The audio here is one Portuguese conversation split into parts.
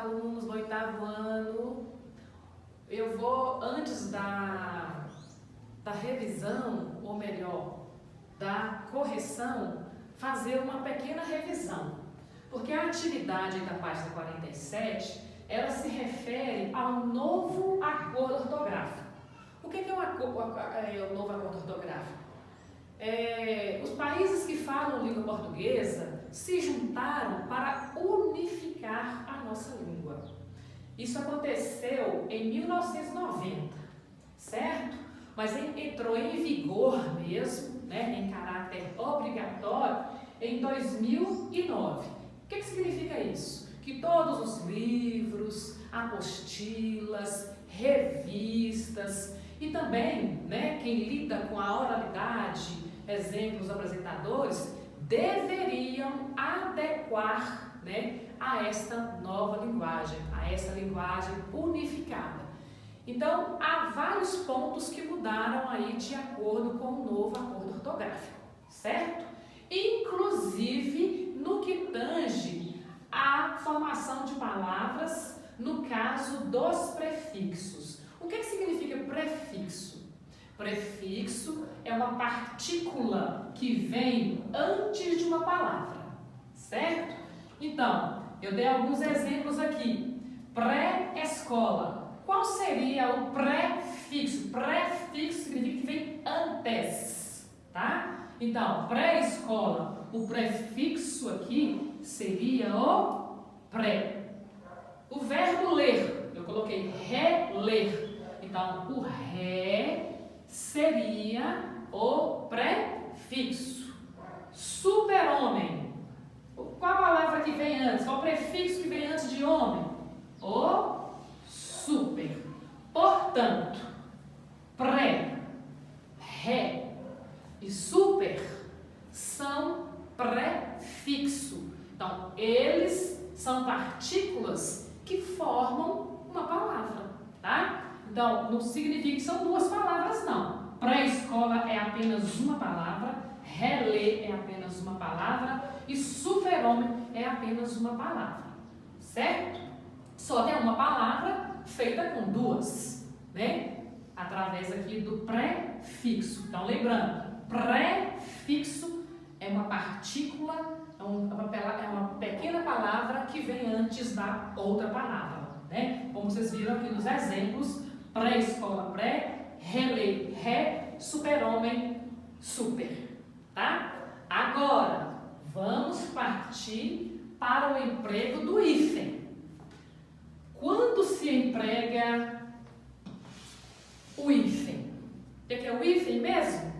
alunos do 8º ano. Eu vou, antes da revisão, ou melhor, da correção, fazer uma pequena revisão. Porque a atividade da página 47, ela se refere ao novo acordo ortográfico. O que é o novo acordo ortográfico? Os países que falam língua portuguesa se juntaram para unificar a nossa língua. Isso aconteceu em 1990, certo? Mas entrou em vigor mesmo, né, em caráter obrigatório, em 2009. O que significa isso? Que todos os livros, apostilas, revistas e também, né, quem lida com a oralidade, exemplos, apresentadores, deveriam adequar, né, a esta nova linguagem, a essa linguagem unificada. Então, há vários pontos que mudaram aí de acordo com o novo acordo ortográfico, certo? Inclusive no que tange à formação de palavras, no caso dos prefixos. O que significa prefixo? Prefixo é uma partícula que vem antes de uma palavra, certo? Então, eu dei alguns exemplos aqui. Pré-escola. Qual seria o prefixo? Prefixo significa que vem antes, tá? Então, pré-escola, o prefixo aqui seria o pré. O verbo ler, eu coloquei reler. Então, o ré seria o prefixo. Super-homem. Qual a palavra que vem antes? Qual o prefixo que vem antes de homem? O super. Portanto, pré, ré e super são prefixo. Então, eles são partículas que formam uma palavra, tá? Então, não significa que são duas palavras, não. Pré-escola é apenas uma palavra, reler é apenas uma palavra e super-homem é apenas uma palavra, certo? Só que é uma palavra feita com duas, né? Através aqui do prefixo. Então, lembrando, prefixo é uma partícula, é uma pequena palavra que vem antes da outra palavra, né? Como vocês viram aqui nos exemplos, pré-escola, pré, relê, ré, super-homem, super, tá? Agora, vamos partir para o emprego do hífen. Quando se emprega o hífen? O que é o hífen mesmo?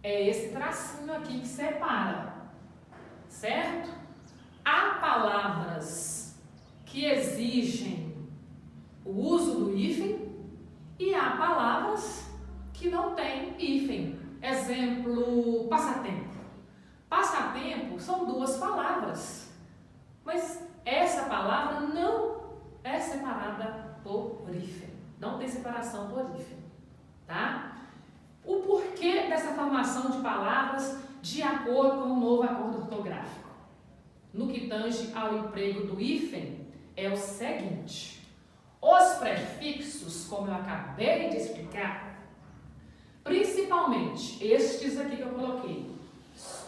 É esse tracinho aqui que separa, certo? Há palavras que exigem o uso do hífen e há palavras que não têm hífen. Exemplo, passatempo. Passatempo são duas palavras, mas essa palavra não é separada por hífen. Não tem separação por hífen, tá? O porquê dessa formação de palavras de acordo com o novo acordo ortográfico, no que tange ao emprego do hífen, é o seguinte: os prefixos, como eu acabei de explicar, principalmente estes aqui que eu coloquei,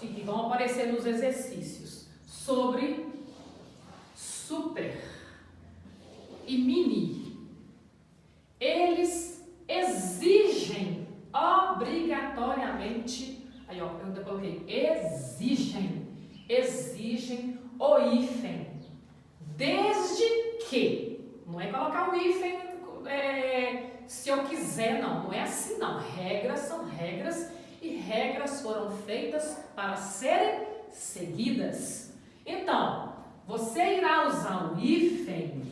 e que vão aparecer nos exercícios, sobre super e mini, eles exigem obrigatoriamente, aí ó, eu coloquei exigem o hífen, desde que, não é colocar o hífen se eu quiser, não é assim não, regras são regras e regras foram feitas para serem seguidas. Então, você irá usar o hífen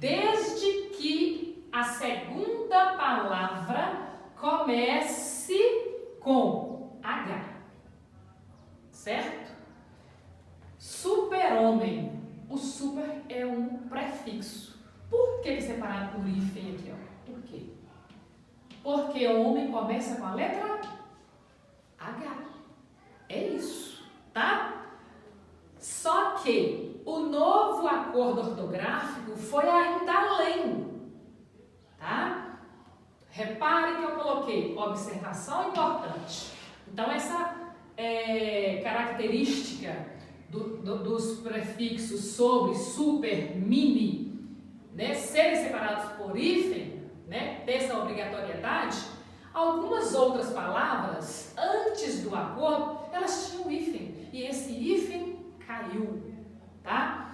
desde que a segunda palavra comece com H, certo? Super-homem, o super é um prefixo. Por que separado por hífen aqui, ó? Por quê? Porque homem começa com a letra H. É isso, tá? Só que o novo acordo acordo ortográfico foi ainda além, tá? Repare que eu coloquei observação importante. Então, essa característica dos prefixos sobre, super, mini, né, serem separados por hífen, né, ter essa obrigatoriedade, algumas outras palavras, antes do acordo, elas tinham hífen, e esse hífen caiu, tá?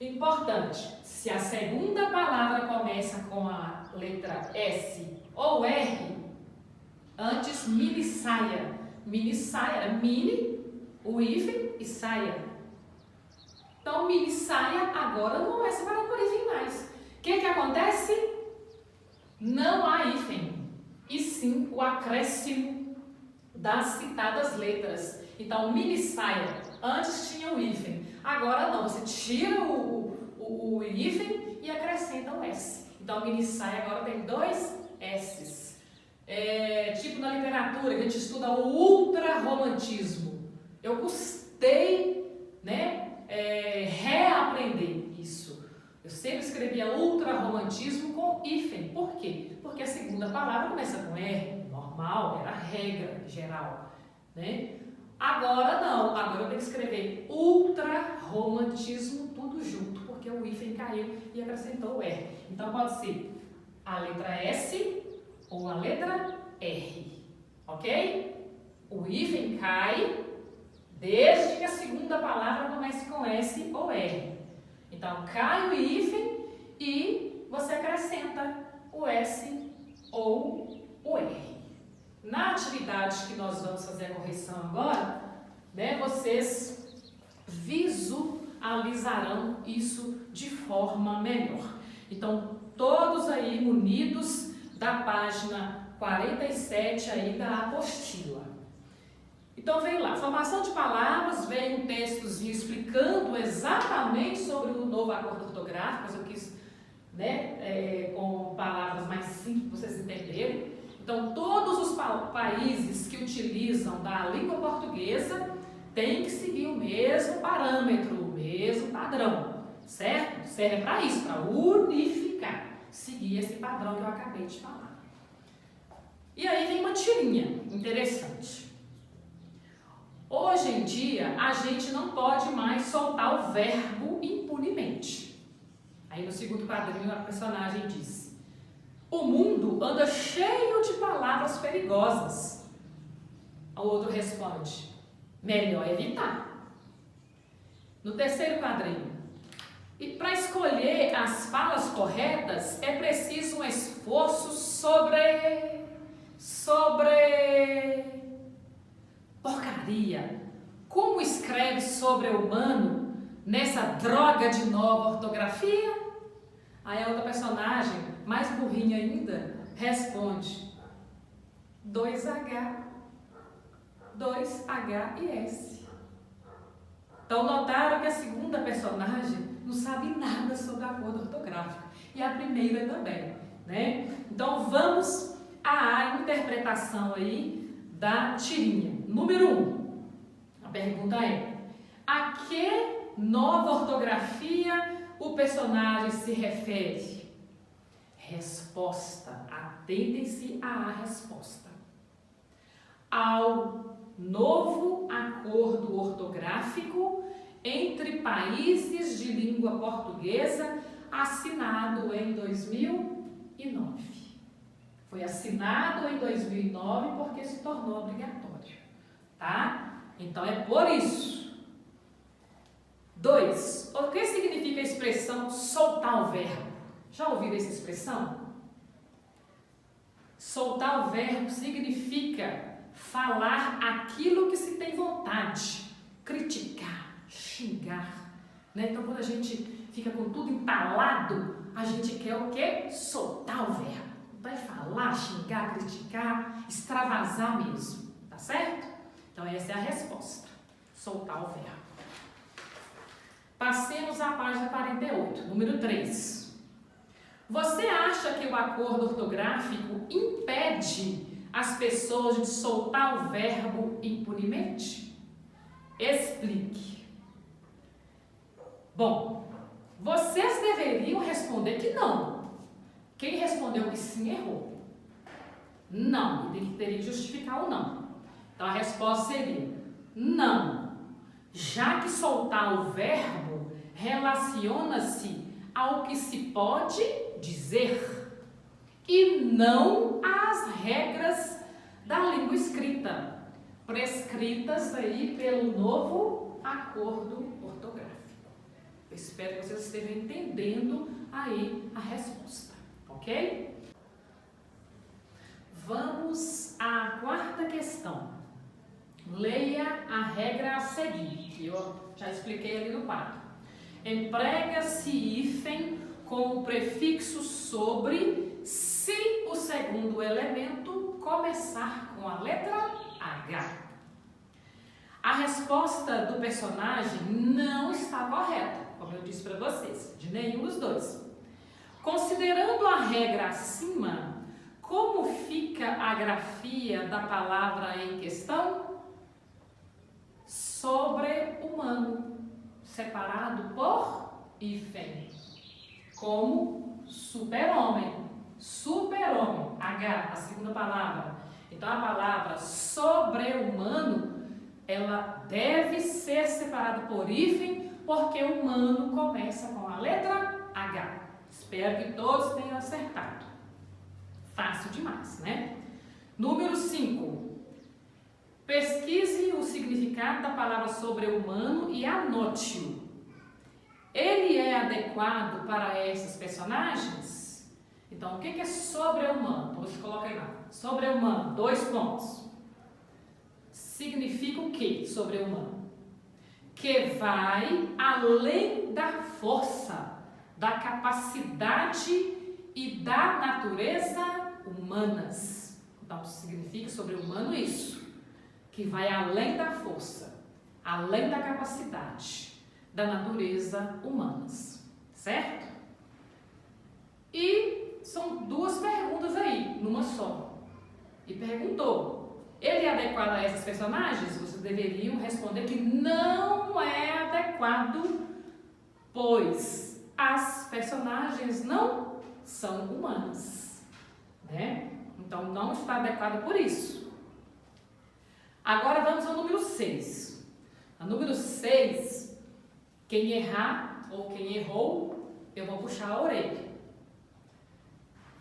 Importante, se a segunda palavra começa com a letra S ou R, antes mini saia. Mini saia era mini, o hífen e saia. Então, mini saia agora não é separado por hífen mais. O que acontece? Não há hífen, e sim o acréscimo das citadas letras. Então, mini saia, antes tinha o hífen, agora não, você tira o hífen e acrescenta o S. Então, mini saia agora tem dois S's. Tipo na literatura, que a gente estuda o ultrarromantismo. Eu custei, reaprender isso. Eu sempre escrevia ultrarromantismo com hífen. Por quê? Porque a segunda palavra começa com R, normal, era a regra geral, né? Agora não, agora eu tenho que escrever ultrarromantismo tudo junto, porque o hífen caiu e acrescentou o R. Então pode ser a letra S ou a letra R, ok? O hífen cai desde que a segunda palavra comece com S ou R. Então, cai o hífen e você acrescenta o S ou o R. Na atividade que nós vamos fazer a correção agora, vocês visualizarão isso de forma melhor. Então, todos aí munidos da página 47 aí da apostila. Então veio lá, formação de palavras, veio um textozinho explicando exatamente sobre o novo acordo ortográfico, mas eu quis, com palavras mais simples para vocês entenderem. Então todos os países que utilizam da língua portuguesa têm que seguir o mesmo parâmetro, o mesmo padrão, certo? Serve para isso, para unificar, seguir esse padrão que eu acabei de falar. E aí vem uma tirinha interessante. Hoje em dia, a gente não pode mais soltar o verbo impunemente. Aí no segundo quadrinho a personagem diz: o mundo anda cheio de palavras perigosas. O outro responde: melhor evitar. No terceiro quadrinho: e para escolher as falas corretas é preciso um esforço sobre porcaria. Como escreve sobre-humano nessa droga de nova ortografia? Aí a outra personagem, mais burrinha ainda, responde: 2H e S. Então notaram que a segunda personagem não sabe nada sobre acordo ortográfico. E a primeira também, Então vamos à interpretação aí da tirinha. Número 1. A pergunta é: a que nova ortografia o personagem se refere? Resposta. Atentem-se à resposta. Ao novo acordo ortográfico entre países de língua portuguesa assinado em 2009. Foi assinado em 2009 porque se tornou obrigatório, tá? Então é por isso. 2. O que significa a expressão soltar o verbo? Já ouviram essa expressão? Soltar o verbo significa falar aquilo que se tem vontade, criticar, xingar, Então quando a gente fica com tudo entalado, a gente quer o quê? Soltar o verbo. Vai falar, xingar, criticar, extravasar mesmo, tá certo? Então essa é a resposta, soltar o verbo. Passemos à página 48, número 3. Você acha que o acordo ortográfico impede as pessoas de soltar o verbo impunemente? Explique. Bom, Vocês deveriam responder que não. Quem respondeu que sim, errou. Não, e teria que justificar o não. Então a resposta seria não, já que soltar o verbo relaciona-se ao que se pode dizer e não às regras da língua escrita, prescritas aí pelo novo acordo ortográfico. Eu espero que vocês estejam entendendo aí a resposta, ok? Vamos à quarta questão. Leia a regra a seguir, que eu já expliquei ali no quadro. Emprega-se hífen com o prefixo sobre se o segundo elemento começar com a letra H. A resposta do personagem não está correta, como eu disse para vocês, de nenhum dos dois. Considerando a regra acima, como fica a grafia da palavra em questão? Sobre-humano, separado por hífen, como super-homem. Super-homem, H, a segunda palavra. Então a palavra sobre-humano, ela deve ser separada por hífen, porque o humano começa com a letra H. Espero que todos tenham acertado. Fácil demais, né? Número 5. Pesquise o significado da palavra sobre-humano e anote-o. Ele é adequado para esses personagens? Então, o que é sobre-humano? Então, você coloca aí lá. Sobre-humano, 2 pontos. Significa o que sobre-humano? Que vai além da força, da capacidade e da natureza humanas. Então, significa sobre-humano isso. Que vai além da força, além da capacidade, da natureza humanas, certo? E são 2 perguntas aí, numa só. E perguntou, ele é adequado a essas personagens? Vocês deveriam responder que não é adequado, pois as personagens não são humanas, né? Então não está adequado por isso. Agora vamos ao número 6. A número 6, quem errar ou quem errou, eu vou puxar a orelha.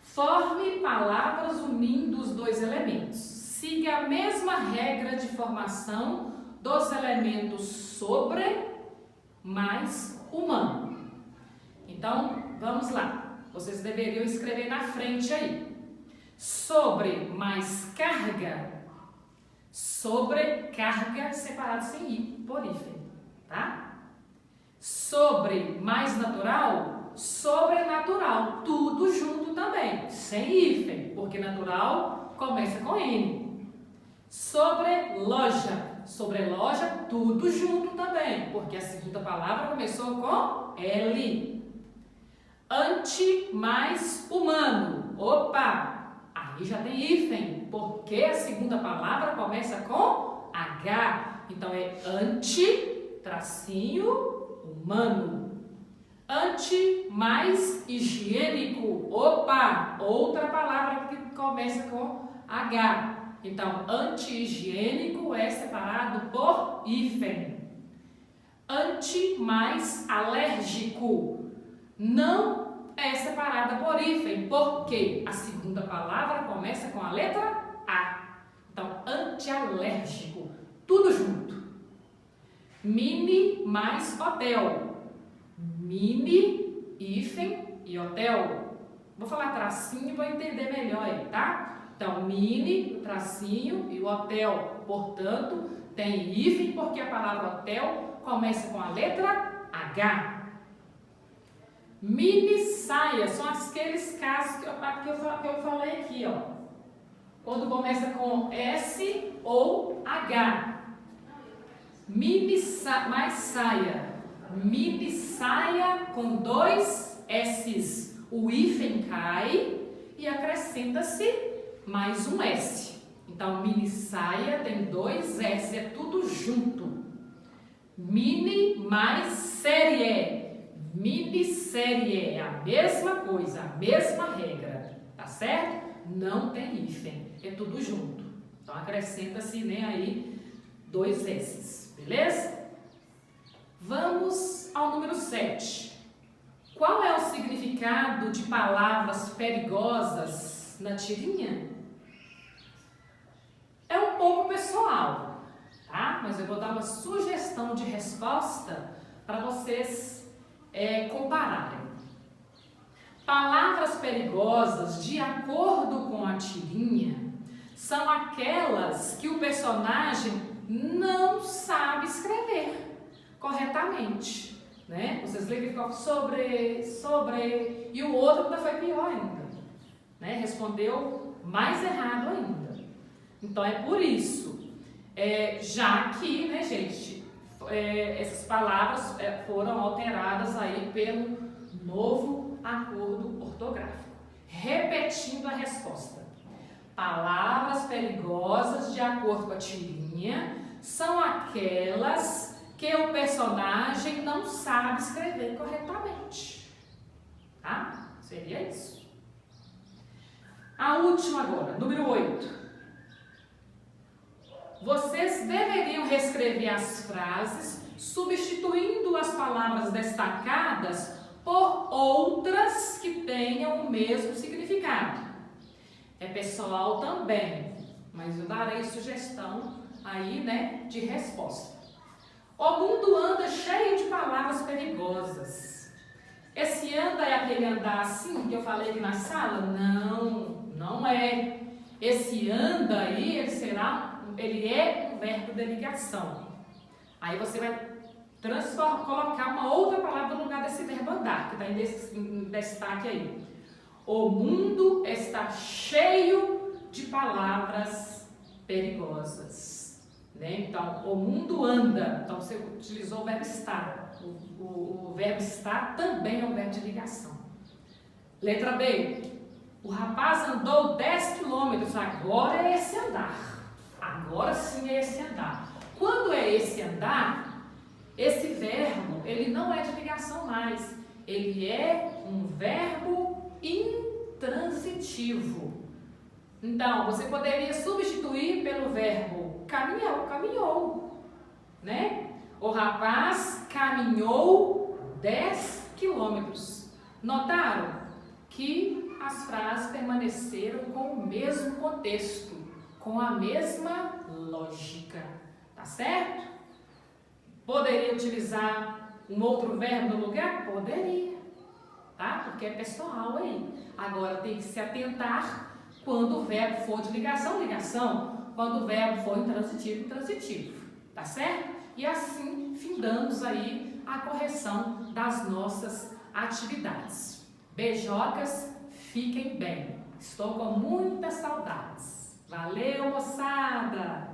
Forme palavras unindo os 2 elementos. Siga a mesma regra de formação dos elementos sobre mais humano. Então, vamos lá. Vocês deveriam escrever na frente aí. Sobre mais carga. Sobrecarga separado sem i, por hífen, tá? Sobre mais natural, sobrenatural, tudo junto também, sem hífen, porque natural começa com n. Sobre loja, tudo junto também, porque a segunda palavra começou com L. Ante mais humano, opa! Aí já tem hífen, porque a segunda palavra começa com H. Então é anti, tracinho, humano. Anti mais higiênico. Opa! Outra palavra que começa com H. Então, anti-higiênico é separado por hífen. Anti mais alérgico. Não é separada por hífen, porque a segunda palavra começa com a letra A. Então, antialérgico, tudo junto. Mini mais hotel. Mini, hífen e hotel. Vou falar tracinho para entender melhor aí, tá? Então, mini, tracinho e o hotel. Portanto, tem hífen porque a palavra hotel começa com a letra H. Mini saia são aqueles casos que eu falei aqui, ó. Quando começa com S ou H. Mini mais saia. Mini saia com 2 S's. O hífen cai e acrescenta-se mais um S. Então, mini saia tem 2 S, é tudo junto. Mini mais série. Mini minissérie é a mesma coisa, a mesma regra, tá certo? Não tem hífen, é tudo junto. Então acrescenta-se, né, aí 2 S's, beleza? Vamos ao número 7. Qual é o significado de palavras perigosas na tirinha? É um pouco pessoal, tá? Mas eu vou dar uma sugestão de resposta para vocês compararem. Palavras perigosas, de acordo com a tirinha, são aquelas que o personagem não sabe escrever corretamente, né? Vocês lembram que ficou sobre, e o outro ainda foi pior ainda, né? Respondeu mais errado ainda. Então é por isso, já que, né, gente, essas palavras foram alteradas aí pelo novo acordo ortográfico. Repetindo a resposta. Palavras perigosas, de acordo com a tirinha, são aquelas que o personagem não sabe escrever corretamente. Tá? Seria isso. A última agora, número 8. Vocês deveriam reescrever as frases, substituindo as palavras destacadas por outras que tenham o mesmo significado. É pessoal também, mas eu darei sugestão aí, né, de resposta. O mundo anda cheio de palavras perigosas. Esse anda é aquele andar assim que eu falei aqui na sala? Não, não é. Esse anda aí, ele é um verbo de ligação. Aí você vai colocar uma outra palavra no lugar desse verbo andar, que está em destaque aí. O mundo está cheio de palavras perigosas, né? Então, o mundo anda. Então, você utilizou o verbo estar. O verbo estar também é um verbo de ligação. Letra B. O rapaz andou 10 quilômetros. Agora é esse andar. Agora sim é esse andar. Quando é esse andar, esse verbo, ele não é de ligação mais. Ele é um verbo intransitivo. Então, você poderia substituir pelo verbo caminhou, né? O rapaz caminhou 10 quilômetros. Notaram que as frases permaneceram com o mesmo contexto, com a mesma lógica, tá certo? Poderia utilizar um outro verbo no lugar? Poderia. Tá? Porque é pessoal aí. Agora tem que se atentar quando o verbo for de ligação, quando o verbo for intransitivo, tá certo? E assim findamos aí a correção das nossas atividades. Beijocas, fiquem bem. Estou com muitas saudades. Valeu, moçada!